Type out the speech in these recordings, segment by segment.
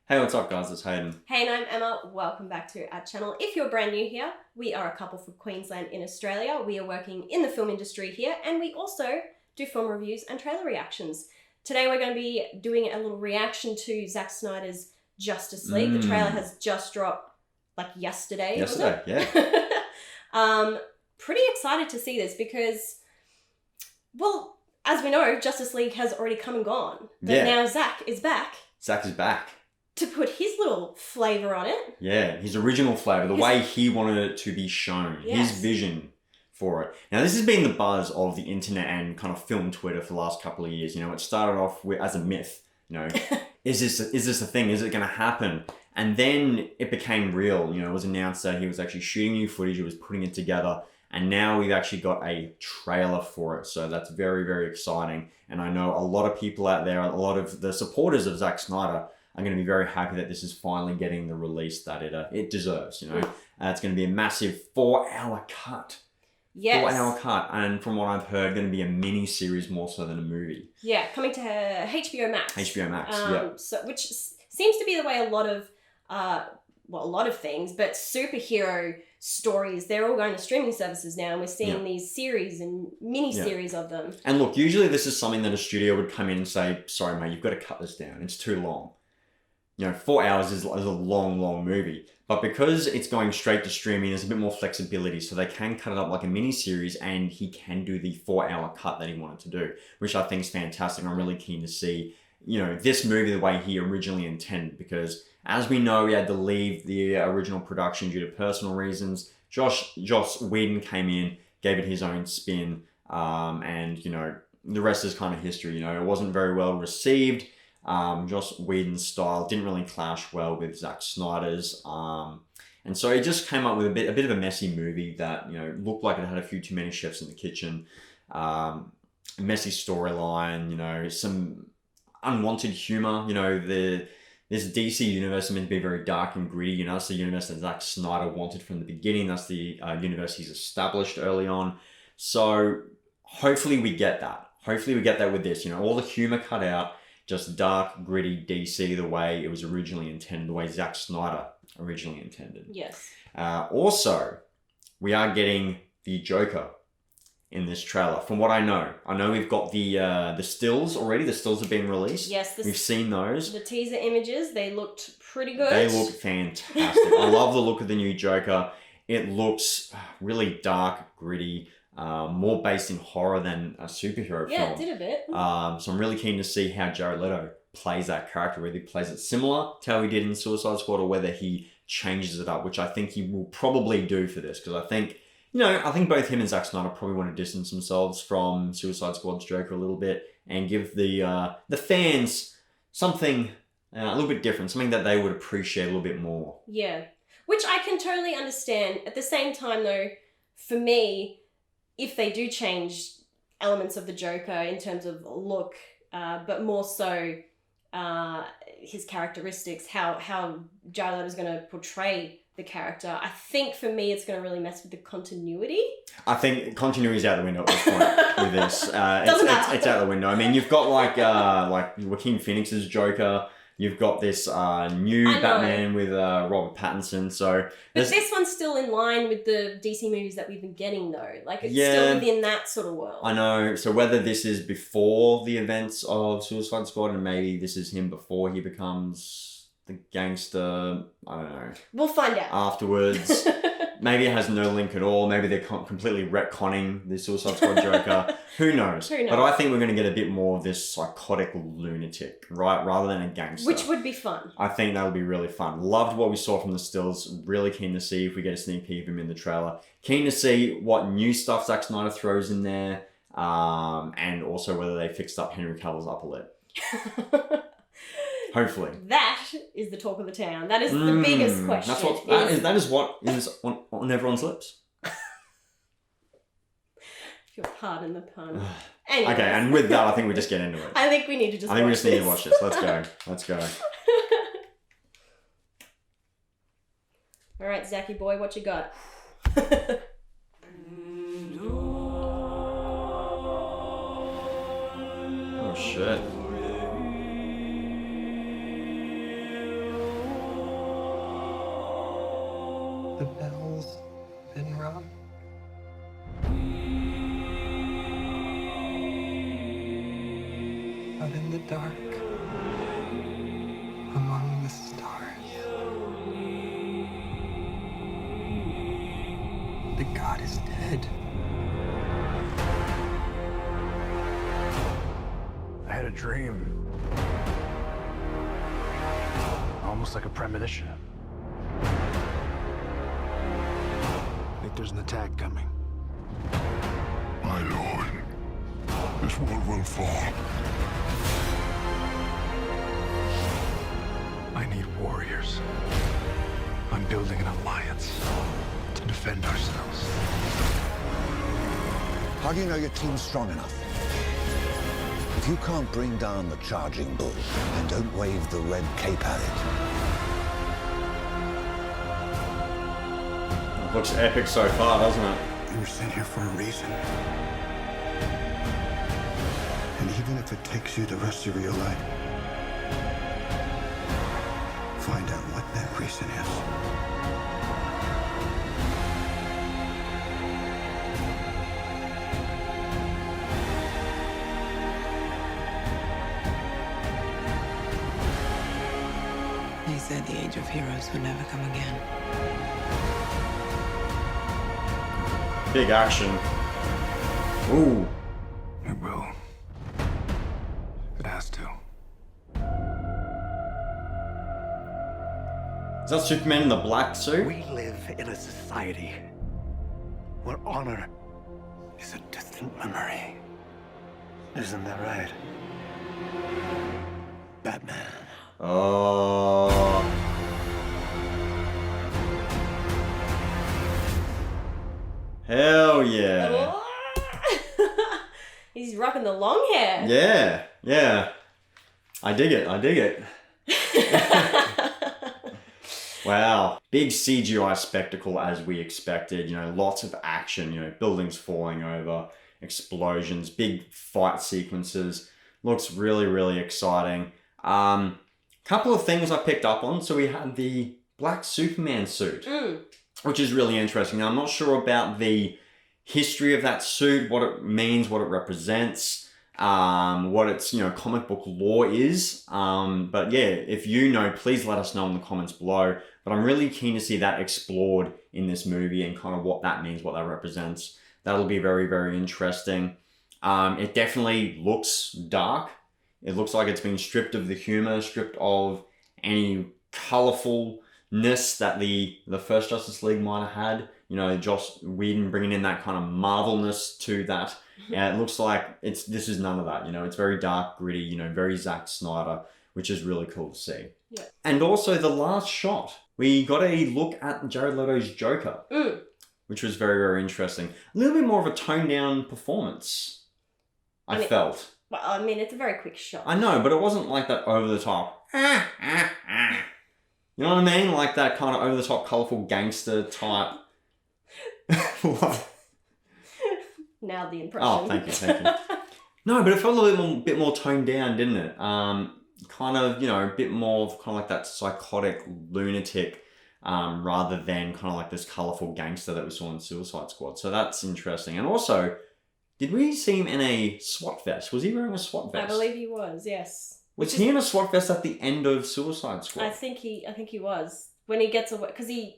Hey, what's up guys? It's Hayden. Hey, and I'm Emma. Welcome back to our channel. If you're brand new here, we are a couple from Queensland in Australia. We are working in the film industry here, and we also do film reviews and trailer reactions. Today we're going to be doing a little reaction to Zack Snyder's Justice League. The trailer has just dropped like yesterday. Yeah. Pretty excited to see this because, well, as we know, Justice League has already come and gone. But now Zack is back. Zack is back. To put his little flavour on it. Yeah, his original flavour, the way he wanted it to be shown, his vision for it. Now, this has been the buzz of the internet and kind of film Twitter for the last couple of years. You know, it started off as a myth. You know, is this a thing? Is it going to happen? And then it became real. You know, it was announced that he was actually shooting new footage. He was putting it together. And now we've actually got a trailer for it. So that's very, very exciting. And I know a lot of people out there, a lot of the supporters of Zack Snyder are going to be very happy that this is finally getting the release that it deserves, you know. It's going to be a massive 4-hour cut. Yes. 4-hour cut. And from what I've heard, going to be a mini-series more so than a movie. Yeah, coming to HBO Max. HBO Max, So, which seems to be the way a lot of things, but superhero stories, they're all going to streaming services now, and we're seeing these series and mini-series of them. And look, usually this is something that a studio would come in and say, sorry mate, you've got to cut this down. It's too long. You know, 4 hours is a long, long movie. But because it's going straight to streaming, there's a bit more flexibility. So they can cut it up like a mini-series and he can do the 4-hour cut that he wanted to do, which I think is fantastic. I'm really keen to see, you know, this movie the way he originally intended. Because as we know, he had to leave the original production due to personal reasons. Joss Whedon came in, gave it his own spin. And, you know, the rest is kind of history. You know, it wasn't very well received. Joss Whedon's style didn't really clash well with Zack Snyder's, and so he just came up with a bit of a messy movie that, you know, looked like it had a few too many chefs in the kitchen, a messy storyline, you know, some unwanted humor. You know, this DC universe is meant to be very dark and gritty. You know, that's the universe that Zack Snyder wanted from the beginning. That's the universe he's established early on. So hopefully we get that. Hopefully we get that with this. You know, all the humor cut out. Just dark, gritty DC the way it was originally intended, the way Zack Snyder originally intended. Yes. Also, we are getting the Joker in this trailer. From what I know we've got the stills already. The stills have been released. Yes. We've seen those. The teaser images, they looked pretty good. They look fantastic. I love the look of the new Joker. It looks really dark, gritty. More based in horror than a superhero film. Yeah, it did a bit. So I'm really keen to see how Jared Leto plays that character, whether he plays it similar to how he did in Suicide Squad or whether he changes it up, which I think he will probably do for this, because I think both him and Zack Snyder probably want to distance themselves from Suicide Squad's Joker a little bit and give the fans something a little bit different, something that they would appreciate a little bit more. Yeah, which I can totally understand. At the same time, though, for me, if they do change elements of the Joker in terms of look, but more so his characteristics, how Jared Leto's going to portray the character, I think for me it's going to really mess with the continuity. I think continuity is out the window at this point with this. Doesn't matter. It's out the window. I mean, you've got like Joaquin Phoenix's Joker. You've got this new Batman with Robert Pattinson. So, but this one's still in line with the DC movies that we've been getting, though. Like, it's still within that sort of world. I know. So whether this is before the events of Suicide Squad and maybe this is him before he becomes the gangster, I don't know. We'll find out. Afterwards. Maybe it has no link at all. Maybe they're completely retconning the Suicide Squad Joker. Who knows? But I think we're going to get a bit more of this psychotic lunatic, right? Rather than a gangster. Which would be fun. I think that'll be really fun. Loved what we saw from the stills. Really keen to see if we get a sneak peek of him in the trailer. Keen to see what new stuff Zack Snyder throws in there. And also whether they fixed up Henry Cavill's upper lip. Hopefully. That is the talk of the town. That is the biggest question. That is what is on everyone's lips. If you'll pardon the pun. Anyways. Okay, and with that, I think we just get into it. I think we need to just need to watch this. Let's go. Let's go. All right, Zachy boy, what you got? Oh, shit. out in the dark among the stars. The god is dead. I had a dream. Almost like a premonition. I think there's an attack coming. My lord, this world will fall. I need warriors. I'm building an alliance to defend ourselves. How do you know your team's strong enough? If you can't bring down the charging bull, then don't wave the red cape at it. Looks epic so far, doesn't it? You were sent here for a reason. And even if it takes you the rest of your life, find out what that reason is. They said the age of heroes would never come again. Big action. Ooh. It will. It has to. Is that Superman in the black suit? We live in a society where honor is a distant memory. Isn't that right? Batman. Oh. Hell yeah. He's rocking the long hair. Yeah, yeah. I dig it, I dig it. Wow. Big CGI spectacle as we expected. You know, lots of action, you know, buildings falling over, explosions, big fight sequences. Looks really, really exciting. Couple of things I picked up on. So we had the black Superman suit, which is really interesting. Now, I'm not sure about the history of that suit, what it means, what it represents, what its, you know, comic book lore is. But yeah, if you know, please let us know in the comments below. But I'm really keen to see that explored in this movie and kind of what that means, what that represents. That'll be very, very interesting. It definitely looks dark. It looks like it's been stripped of the humor, stripped of any colorfulness that the first Justice League might have had. You know, Joss Whedon bringing in that kind of marvelness to that. Yeah, it looks like this is none of that. You know, it's very dark, gritty. You know, very Zack Snyder, which is really cool to see. Yeah. And also the last shot, we got a look at Jared Leto's Joker, which was very, very interesting. A little bit more of a toned down performance, I felt. Well, I mean, it's a very quick shot. I know, but it wasn't like that over the top. You know what I mean? Like that kind of over the top, colorful gangster type. What? Now the impression. Oh, thank you. No, but it felt a little bit more toned down, didn't it? Kind of, you know, a bit more of kind of like that psychotic lunatic, rather than kind of like this colorful gangster that we saw in Suicide Squad. So that's interesting. And also, did we see him in a SWAT vest? Was he wearing a SWAT vest? I believe he was, yes. Was he in a SWAT vest at the end of Suicide Squad? I think he was. When he gets away, because he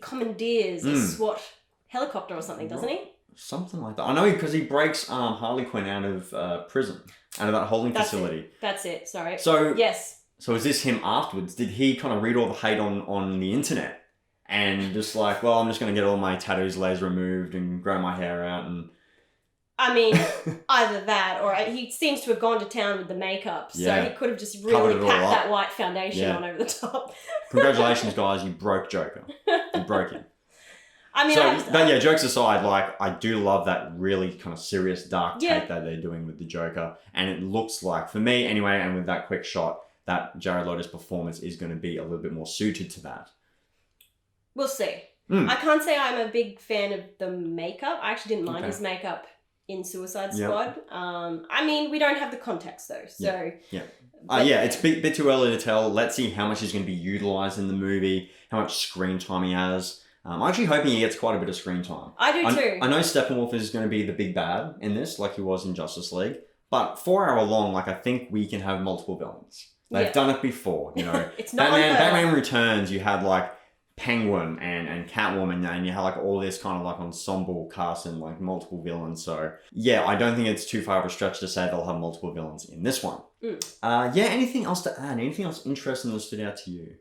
commandeers a SWAT helicopter or something, doesn't he? Something like that. I know because he breaks Harley Quinn out of prison, out of that holding facility. That's it, sorry. So yes. So is this him afterwards? Did he kind of read all the hate on the internet and just like, well, I'm just going to get all my tattoos laser removed and grow my hair out and... I mean, either that or he seems to have gone to town with the makeup, so he could have just really packed that white foundation on over the top. Congratulations, guys, you broke Joker. You broke him. I mean, but yeah, jokes aside, like, I do love that really kind of serious, dark take that they're doing with the Joker. And it looks like, for me anyway, and with that quick shot, that Jared Leto's performance is going to be a little bit more suited to that. We'll see. I can't say I'm a big fan of the makeup. I actually didn't mind his makeup in Suicide Squad. I mean, we don't have the context though, so... It's a bit too early to tell. Let's see how much he's going to be utilised in the movie, how much screen time he has. I'm actually hoping he gets quite a bit of screen time. I do too. I know Steppenwolf is going to be the big bad in this, like he was in Justice League, But 4 hour long, like I think we can have multiple villains. They've done it before, you know. It's not Batman Returns, you had like Penguin and Catwoman, and you had like all this kind of like ensemble cast and like multiple villains. So yeah, I don't think it's too far of a stretch to say they'll have multiple villains in this one. Yeah, anything else to add? Anything else interesting that stood out to you?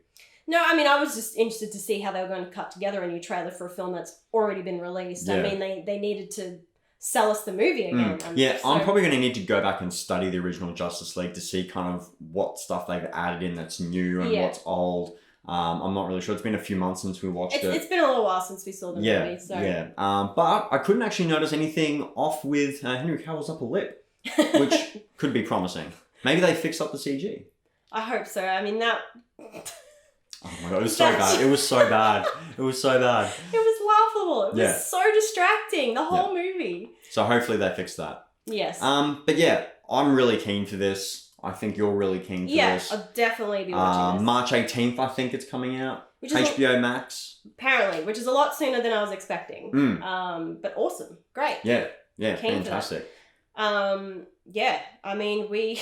No, I mean, I was just interested to see how they were going to cut together a new trailer for a film that's already been released. Yeah. I mean, they needed to sell us the movie again. Yeah, so- I'm probably going to need to go back and study the original Justice League to see kind of what stuff they've added in that's new and what's old. I'm not really sure. It's been a few months since we watched it. It's been a little while since we saw the movie. So. Yeah. But I couldn't actually notice anything off with Henry Cavill's upper lip, which could be promising. Maybe they fixed up the CG. I hope so. I mean, that... Oh my god, it was so bad. It was so bad. It was so bad. It was laughable. It was so distracting, the whole movie. So hopefully they fix that. Yes. But yeah, I'm really keen for this. I think you're really keen for this. Yeah, I'll definitely be watching this. March 18th, I think it's coming out. Which is HBO Max. Apparently, which is a lot sooner than I was expecting. But awesome. Great. Yeah, Keen fantastic. Yeah, I mean, we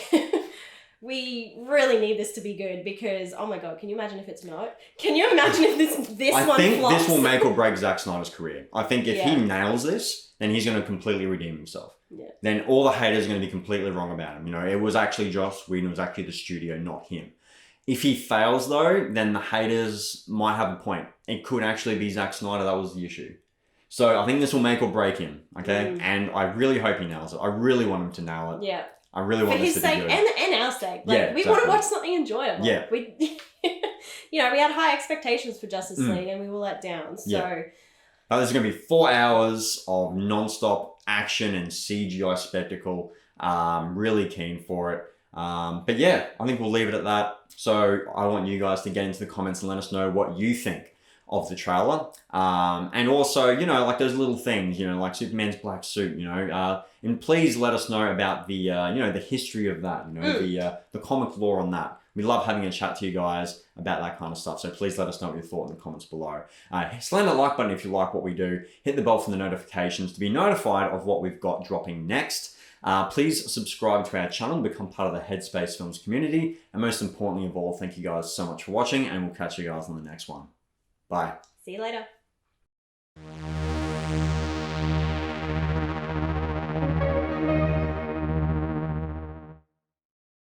we really need this to be good because, oh my god, can you imagine if it's not? Can you imagine if this I one think flops? this will make or break Zack Snyder's career. I think if he nails this, then he's going to completely redeem himself. Yeah. Then all the haters are going to be completely wrong about him. You know, it was actually Joss Whedon, it was actually the studio, not him. If he fails though, then the haters might have a point. It could actually be Zack Snyder that was the issue. So I think this will make or break him, okay? And I really hope he nails it. I really want him to nail it. Yeah. I really want for this his to be sake good. and our sake. Like, Yeah, we want to exactly. watch something enjoyable. Yeah. We, you know, we had high expectations for Justice League and we were let down. So Yeah. But this is going to be 4 hours of non-stop action and CGI spectacle. Really keen for it. But yeah, I think we'll leave it at that. So I want you guys to get into the comments and let us know what you think of the trailer. And also, you know, like those little things, you know, like Superman's black suit, you know, and please let us know about the, you know, the history of that, you know, the comic lore on that. We love having a chat to you guys about that kind of stuff. So please let us know what you thought in the comments below. Slam that like button if you like what we do. Hit the bell for the notifications to be notified of what we've got dropping next. Please subscribe to our channel and become part of the Headspace Films community. And most importantly of all, thank you guys so much for watching, and we'll catch you guys on the next one. Bye. see you later.